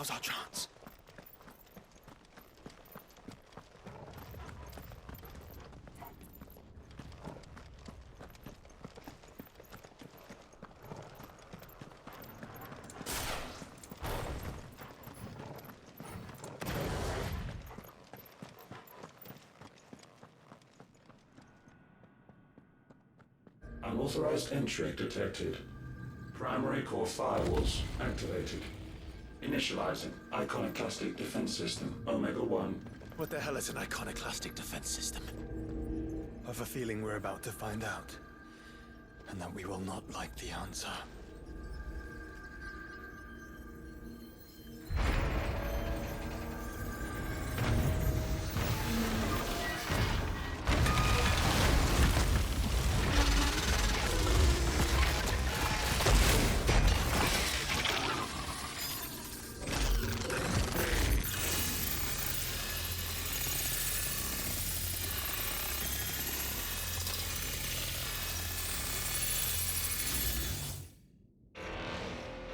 Now's our chance. Unauthorized entry detected. Primary core firewalls activated. Initializing iconoclastic defense system Omega-1. What the hell is an iconoclastic defense system? I've a feeling we're about to find out. And that we will not like the answer.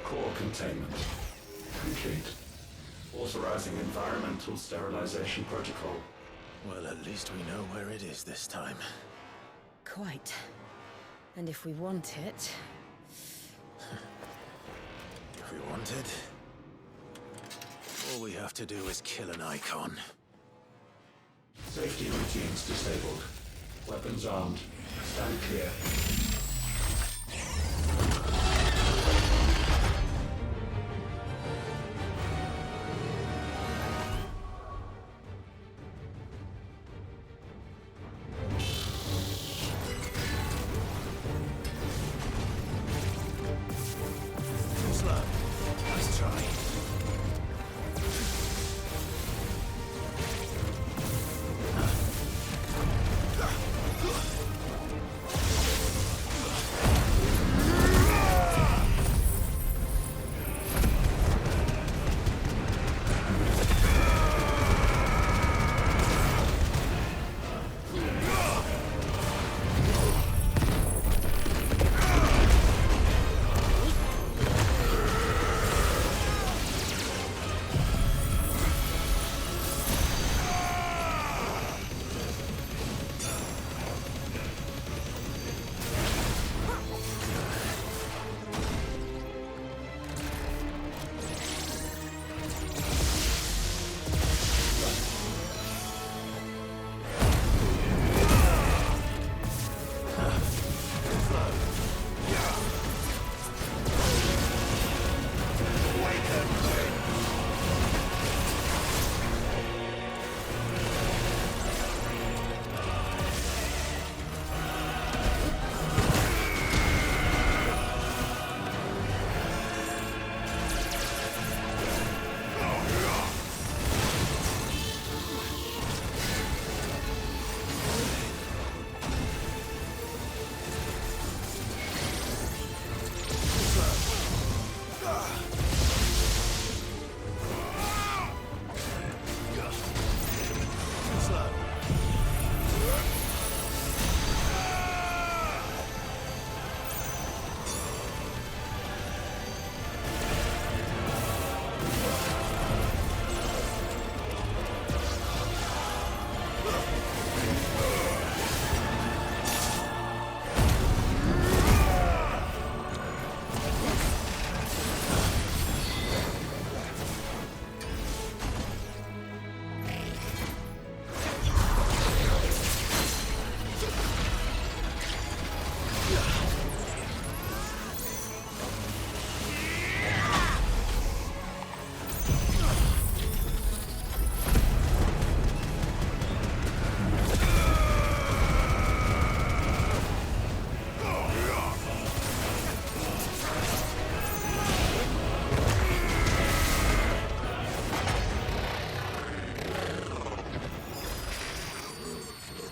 Core containment complete. Authorizing environmental sterilization protocol. Well, at least we know where it is this time. Quite. And if we want it... If we want it, all we have to do is kill an icon. Safety routines disabled. Weapons armed. Stand clear. Nice try.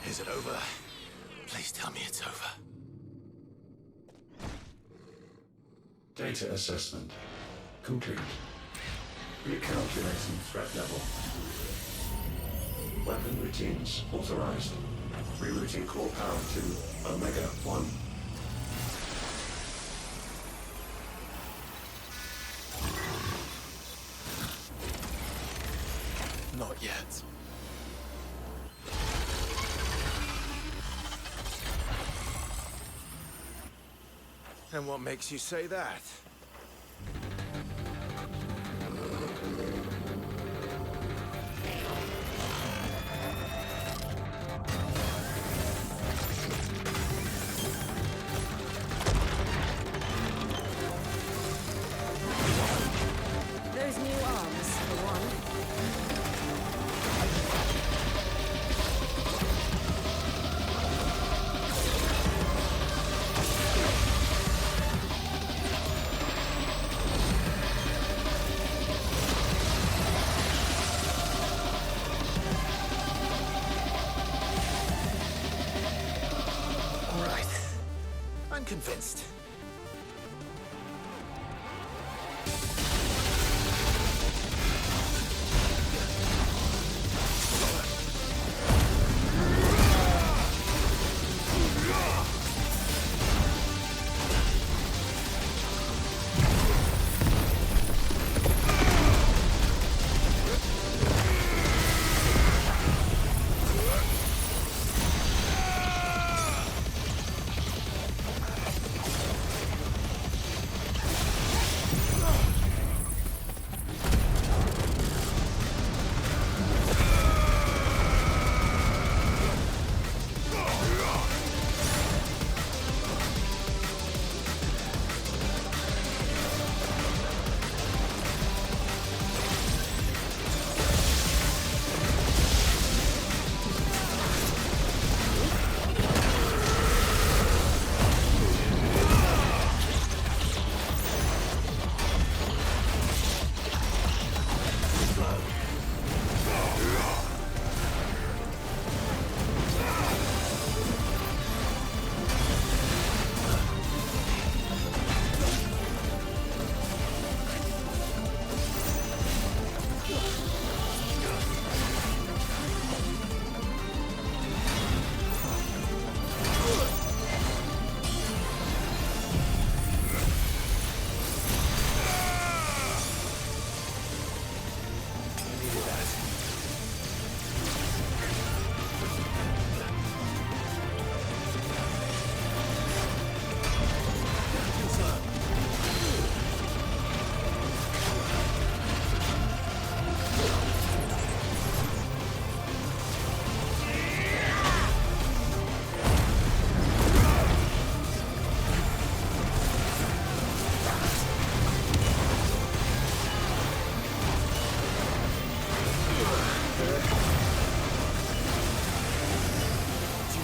Is it over? Please tell me it's over. Data assessment complete. Recalculating threat level. Weapon routines authorized. Rerouting core power to Omega-1. Not yet. And what makes you say that? Those new arms, for one. All right. I'm convinced.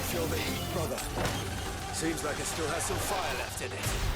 Feel the heat, brother. Seems like it still has some fire left in it.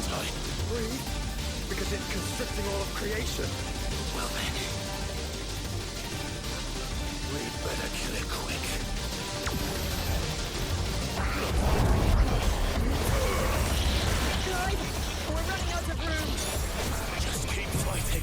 die? Breathe? Because it's constricting all of creation. Well then. We'd better kill it quick. Clive, we're running out of room. Just keep fighting.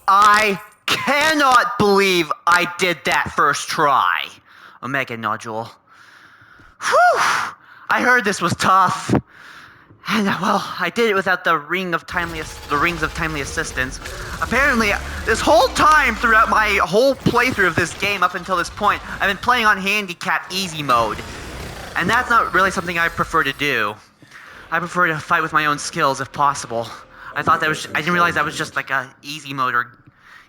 I cannot believe I did that first try. Omega Nodule. Whew! I heard this was tough. And well, I did it without the rings of timely assistance. Apparently, this whole time throughout my whole playthrough of this game up until this point, I've been playing on handicap easy mode. And that's not really something I prefer to do. I prefer to fight with my own skills if possible. I didn't realize that was just like a easy mode or,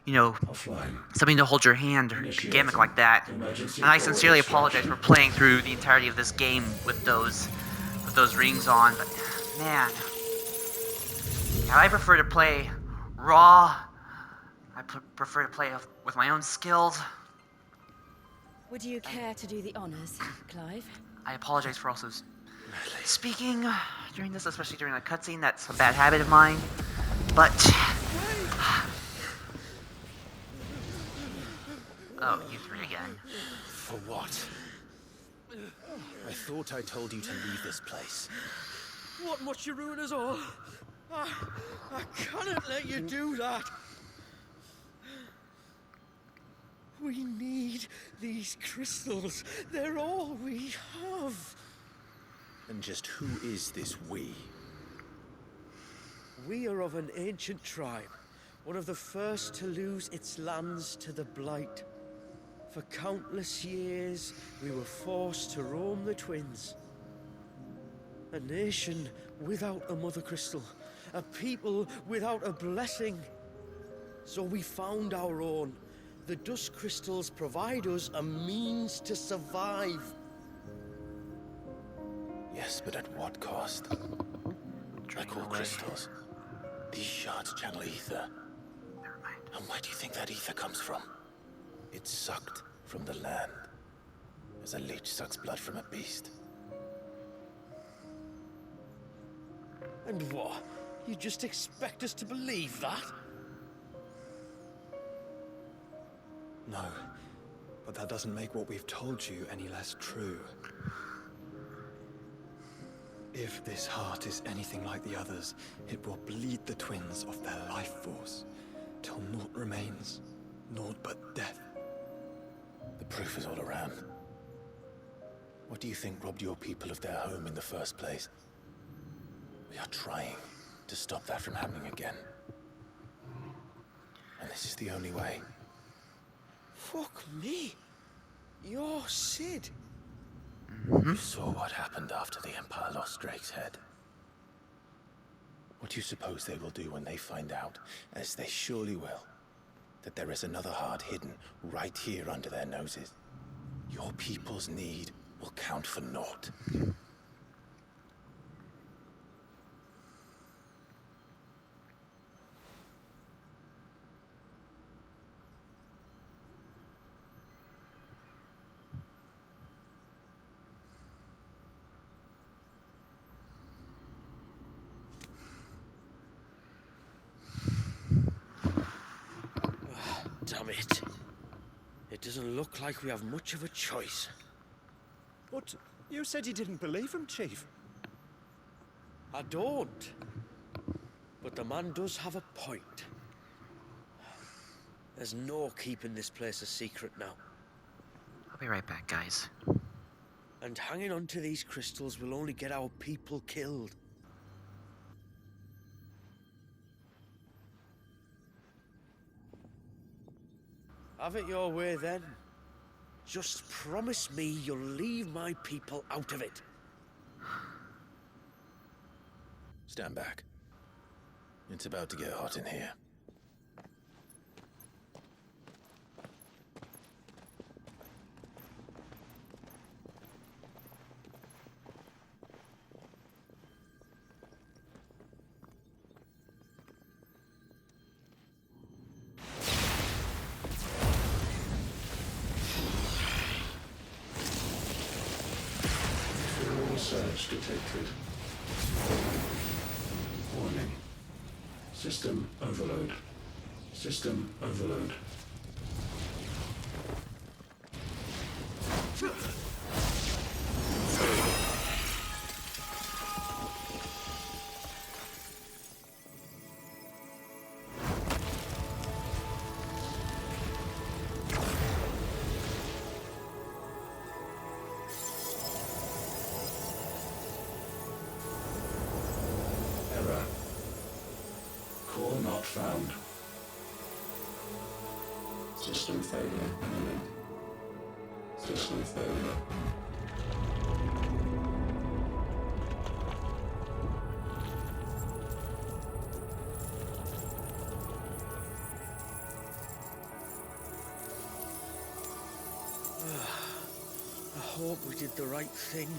you know, Offline. something to hold your hand or gimmick like that. And I sincerely apologize for playing through the entirety of this game with those rings on, but man, I prefer to play raw. I prefer to play with my own skills. Would you care to do the honors, Clive? I apologize for also speaking during this, especially during a cutscene. That's a bad habit of mine. But oh, you three again. For what? I thought I told you to leave this place. What must you ruin us all? I cannot let you do that. We need these crystals. They're all we have. And just who is this we? We are of an ancient tribe, one of the first to lose its lands to the Blight. For countless years, we were forced to roam the Twins. A nation without a mother crystal, a people without a blessing. So we found our own. The dust crystals provide us a means to survive. Yes, but at what cost? Like all crystals, these shards channel ether. And where do you think that ether comes from? It's sucked from the land, as a leech sucks blood from a beast. And what? You just expect us to believe that? No, but that doesn't make what we've told you any less true. If this heart is anything like the others, it will bleed the twins of their life force, till naught remains, naught but death. The proof is all around. What do you think robbed your people of their home in the first place? We are trying to stop that from happening again. And this is the only way. Fuck me. You're Sid. You saw what happened after the Empire lost Drake's head. What do you suppose they will do when they find out, as they surely will, that there is another heart hidden right here under their noses? Your people's need will count for naught. Damn it. It doesn't look like we have much of a choice. But you said you didn't believe him, Chief. I don't. But the man does have a point. There's no keeping this place a secret now. I'll be right back, guys. And hanging on to these crystals will only get our people killed. Have it your way then. Just promise me you'll leave my people out of it. Stand back. It's about to get hot in here. Surge detected. Warning. System overload. System overload. Error. Core not found. System failure imminent. System failure. I hope we did the right thing.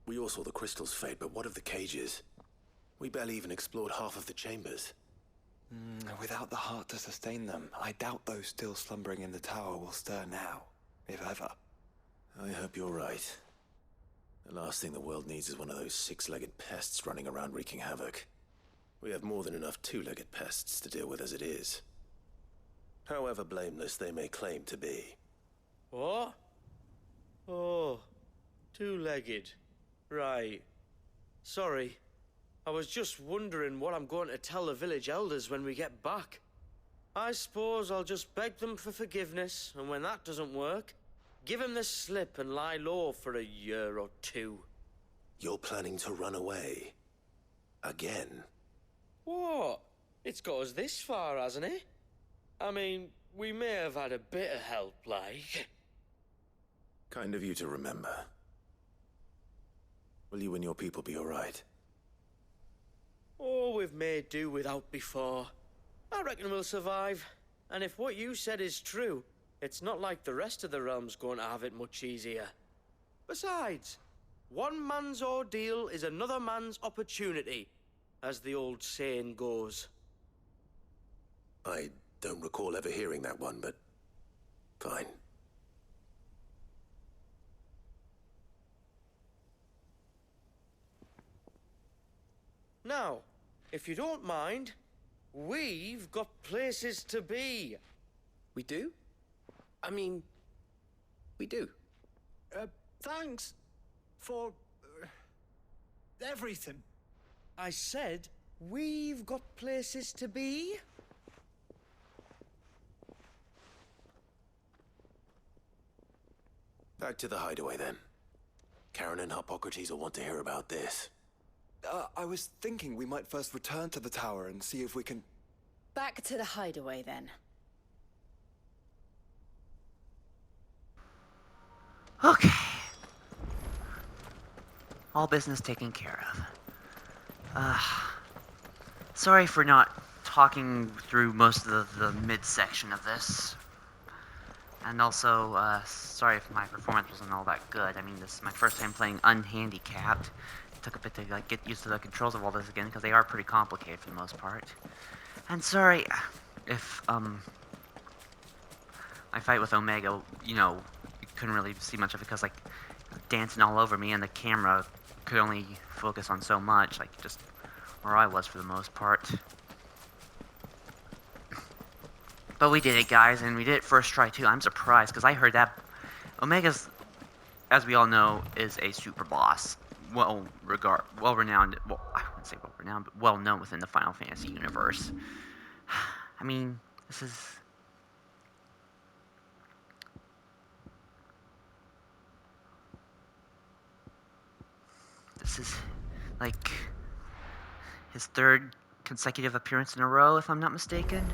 We all saw the crystals fade, but what of the cages? We barely even explored half of the chambers. Without the heart to sustain them, I doubt those still slumbering in the tower will stir now, if ever. I hope you're right. The last thing the world needs is one of those six-legged pests running around wreaking havoc. We have more than enough two-legged pests to deal with as it is. However blameless they may claim to be. What? Oh, two-legged. Right. Sorry. I was just wondering what I'm going to tell the village elders when we get back. I suppose I'll just beg them for forgiveness, and when that doesn't work, give them the slip and lie low for a year or two. You're planning to run away? Again? What? It's got us this far, hasn't it? I mean, we may have had a bit of help, like. Kind of you to remember. Will you and your people be alright? Oh, we've made do without before. I reckon we'll survive. And if what you said is true, it's not like the rest of the realm's going to have it much easier. Besides, one man's ordeal is another man's opportunity, as the old saying goes. I don't recall ever hearing that one, but fine. Now, if you don't mind, we've got places to be. We do? I mean, we do. Thanks for everything. I said, we've got places to be. Back to the hideaway then. Karen and Hippocrates will want to hear about this. I was thinking we might first return to the tower and see if we can... Back to the hideaway, then. Okay. All business taken care of. Sorry for not talking through most of the midsection of this. And also, sorry if my performance wasn't all that good. I mean, this is my first time playing unhandicapped. It took a bit to like get used to the controls of all this again, because they are pretty complicated for the most part. And sorry if, my fight with Omega, you know, you couldn't really see much of it, because, like, dancing all over me, and the camera could only focus on so much, like, just where I was for the most part. But we did it, guys, and we did it first try, too. I'm surprised, because I heard that Omega's, as we all know, is a super boss. Well-renowned, well, I wouldn't say well-renowned, but well-known within the Final Fantasy universe. I mean, this is, like, his third consecutive appearance in a row, if I'm not mistaken.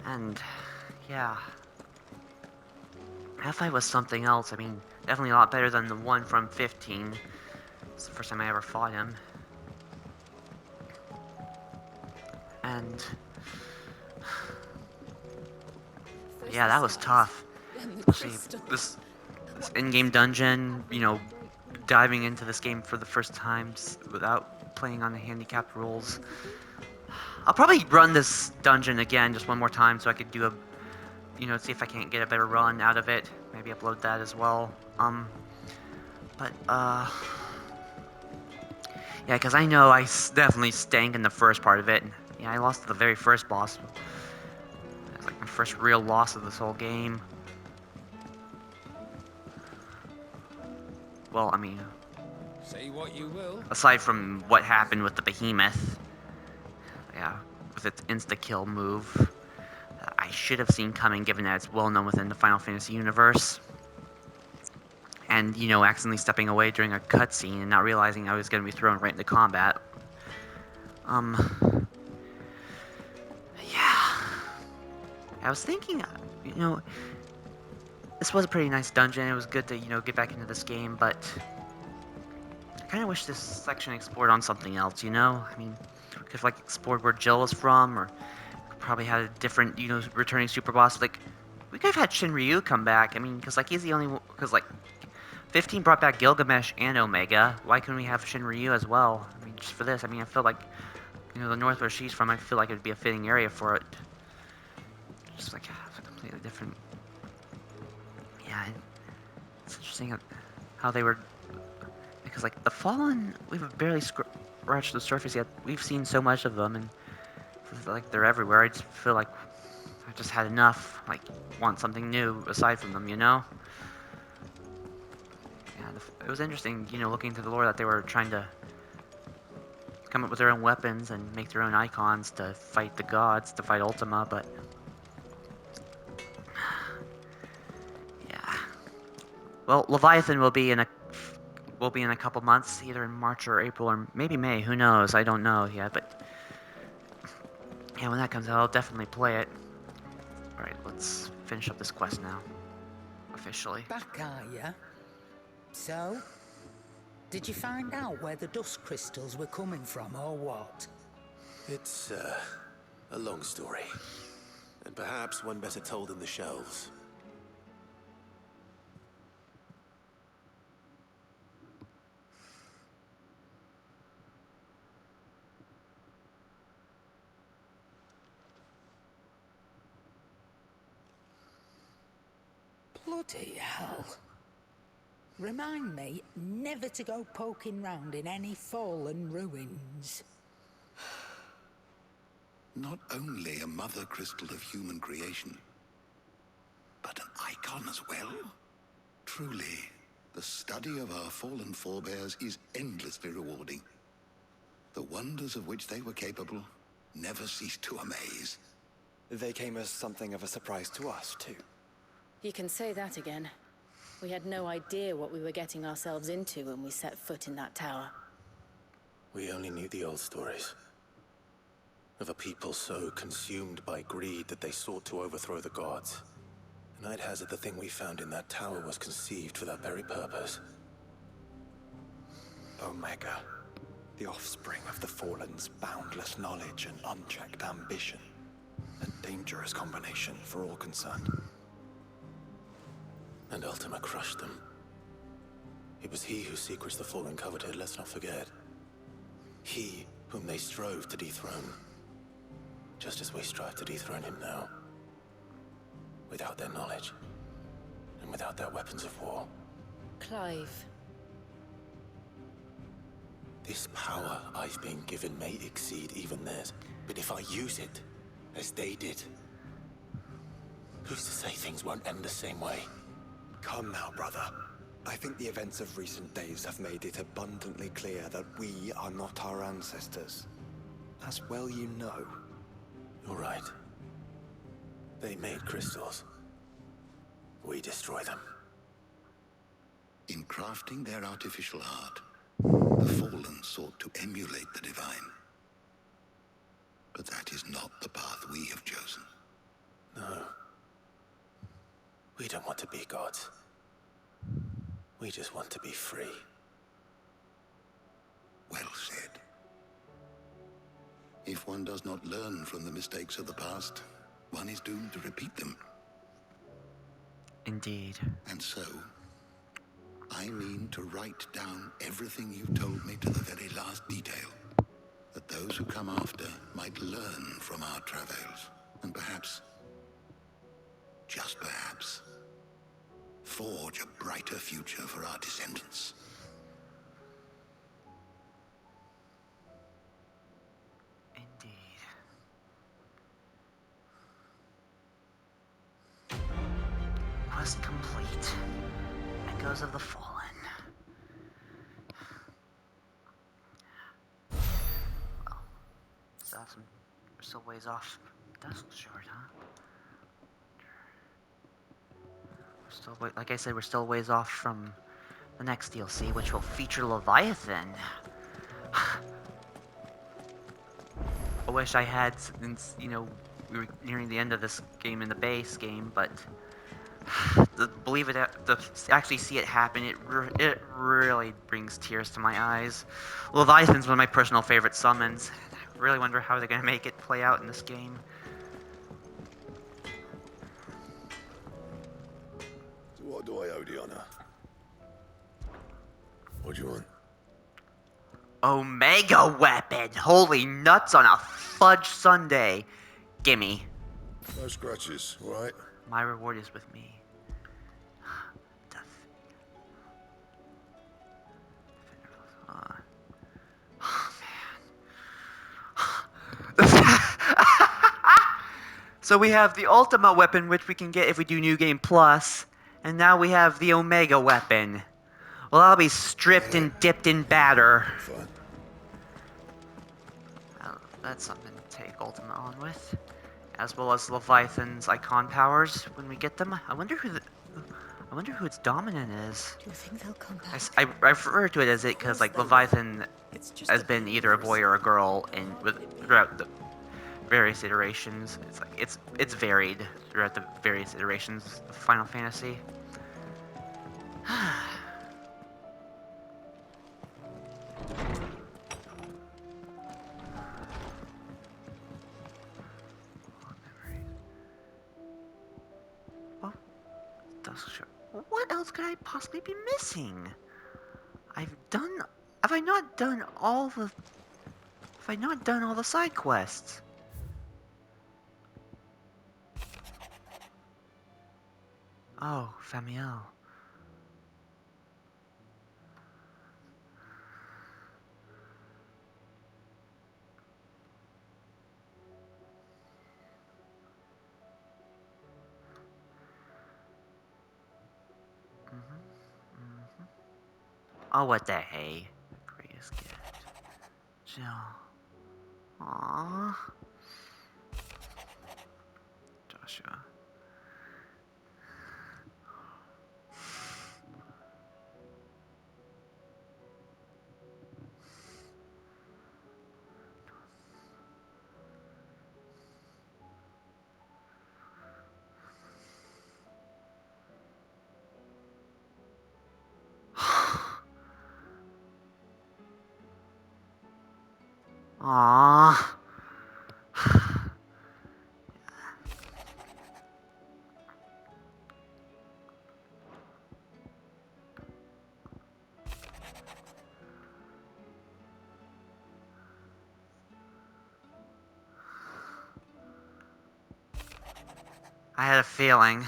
And, yeah. That fight was something else. I mean, definitely a lot better than the one from 15. It's the first time I ever fought him. And... yeah, that was tough. Especially this in-game dungeon, you know, diving into this game for the first time without playing on the handicapped rules. I'll probably run this dungeon again just one more time so I could do a, you know, see if I can't get a better run out of it. Maybe upload that as well. Yeah, because I know I definitely stank in the first part of it. Yeah, I lost to the very first boss. It was like my first real loss of this whole game. Well, I mean, Say what you will. aside from what happened with the behemoth, yeah, with its insta-kill move, I should have seen coming, given that it's well known within the Final Fantasy universe. And, you know, accidentally stepping away during a cutscene and not realizing I was going to be thrown right into combat. Yeah. I was thinking, you know, this was a pretty nice dungeon. It was good to, you know, get back into this game, but I kind of wish this section explored on something else, you know? I mean, we could have, like, explored where Jill is from, or probably had a different, you know, returning super boss. Like, we could have had Shinryu come back. I mean, because, like, he's the only one, because, like, 15 brought back Gilgamesh and Omega. Why couldn't we have Shinryu as well? I mean, just for this. I mean, I feel like, you know, the north where she's from, I feel like it would be a fitting area for it. Just, like, it's a completely different... yeah, it's interesting how they were... because, like, the Fallen, we've barely scratched the surface yet. We've seen so much of them, and, like, they're everywhere. I just feel like I've just had enough. Like, want something new aside from them, you know? Yeah, it was interesting, you know, looking into the lore that they were trying to come up with their own weapons and make their own icons to fight the gods, to fight Ultima, but... yeah. Well, Leviathan will be in a couple months, either in March or April or maybe May. Who knows? I don't know yet, but yeah, when that comes out, I'll definitely play it. All right, let's finish up this quest now, officially. Back, are ya? So? Did you find out where the dust crystals were coming from, or what? It's, a long story. And perhaps one better told in the shelves. Bloody hell. Remind me never to go poking round in any fallen ruins. Not only a mother crystal of human creation, but an icon as well. Truly, the study of our fallen forebears is endlessly rewarding. The wonders of which they were capable never cease to amaze. They came as something of a surprise to us, too. You can say that again. We had no idea what we were getting ourselves into when we set foot in that tower. We only knew the old stories. Of a people so consumed by greed that they sought to overthrow the gods. And I'd hazard the thing we found in that tower was conceived for that very purpose. Omega, the offspring of the Fallen's boundless knowledge and unchecked ambition. A dangerous combination for all concerned. And Ultima crushed them. It was he whose secrets the Fallen coveted, let's not forget. He whom they strove to dethrone. Just as we strive to dethrone him now. Without their knowledge. And without their weapons of war. Clive. This power I've been given may exceed even theirs. But if I use it, as they did, who's to say things won't end the same way? Come now, brother. I think the events of recent days have made it abundantly clear that we are not our ancestors. As well you know. You're right. They made crystals. We destroy them. In crafting their artificial art, the Fallen sought to emulate the divine. But that is not the path we have chosen. No. We don't want to be gods. We just want to be free. Well said. If one does not learn from the mistakes of the past, one is doomed to repeat them. Indeed. And so, I mean to write down everything you told me to the very last detail, that those who come after might learn from our travails, and perhaps, just perhaps, forge a brighter future for our descendants. Indeed. Quest complete. Echoes of the Fallen. Well, still have some. We're still ways off. Dusk Short, huh? We're still, like I said, we're still ways off from the next DLC, which will feature Leviathan. I wish I had, since, you know, we were nearing the end of this game in the base game, but to actually see it happen, it really brings tears to my eyes. Leviathan's one of my personal favorite summons. I really wonder how they're going to make it play out in this game. So what do I owe the honor? What do you want? Omega weapon! Holy nuts on a fudge sundae! Gimme. No scratches, all right? My reward is with me. Death. Oh, man. So we have the Ultima weapon, which we can get if we do New Game Plus, and now we have the Omega weapon. Well, I'll be stripped and dipped in batter. Fine. Well, that's something to take Ultima on with. As well as Leviathan's icon powers when we get them. I wonder wonder who its dominant is. Do you think they'll come back? I refer to it as it because, like, Leviathan has been either a boy or a girl throughout the various iterations. It's like it's varied throughout the various iterations of Final Fantasy. What else could I possibly be missing? Have I not done all the side quests? Oh, Famiel. Oh, what the hey? Greatest gift. Jill. Aww. Joshua. Aww. I had a feeling.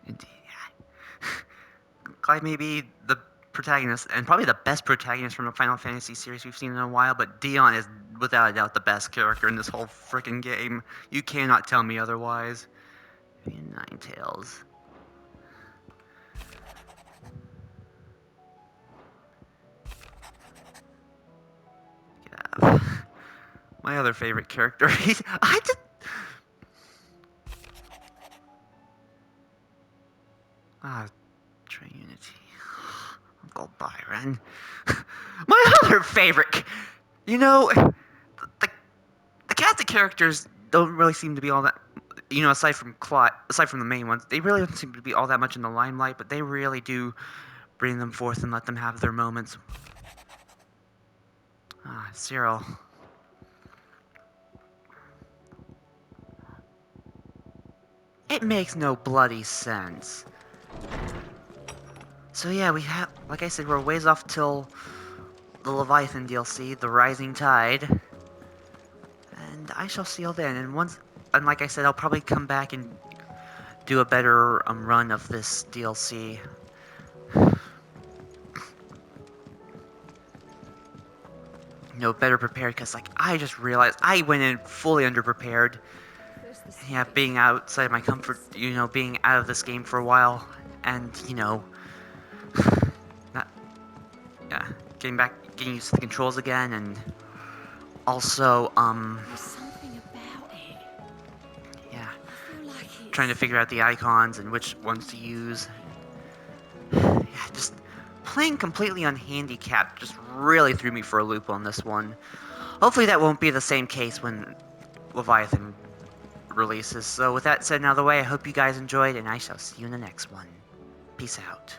Indeed, yeah. Clive may be the protagonist, and probably the best protagonist from the Final Fantasy series we've seen in a while, but Dion is without a doubt the best character in this whole freaking game. You cannot tell me otherwise. Ninetales. Yeah. My other favorite character. I just. Trinity. Uncle Byron. My other favorite. You know, the cast of characters don't really seem to be all that. You know, aside from the main ones, they really don't seem to be all that much in the limelight, but they really do bring them forth and let them have their moments. Cyril. It makes no bloody sense. So yeah, we have, like I said, we're ways off till the Leviathan DLC, the Rising Tide. And I shall see you then. And like I said, I'll probably come back and do a better run of this DLC. Better prepared, because, like, I just realized I went in fully underprepared. Yeah, being outside my comfort, being out of this game for a while, and, getting used to the controls again, and also, There's something about it. Yeah, I feel like it's... trying to figure out the icons and which ones to use. Yeah, just playing completely unhandicapped just really threw me for a loop on this one. Hopefully that won't be the same case when Leviathan releases. So with that said and out of the way, I hope you guys enjoyed, and I shall see you in the next one. Peace out.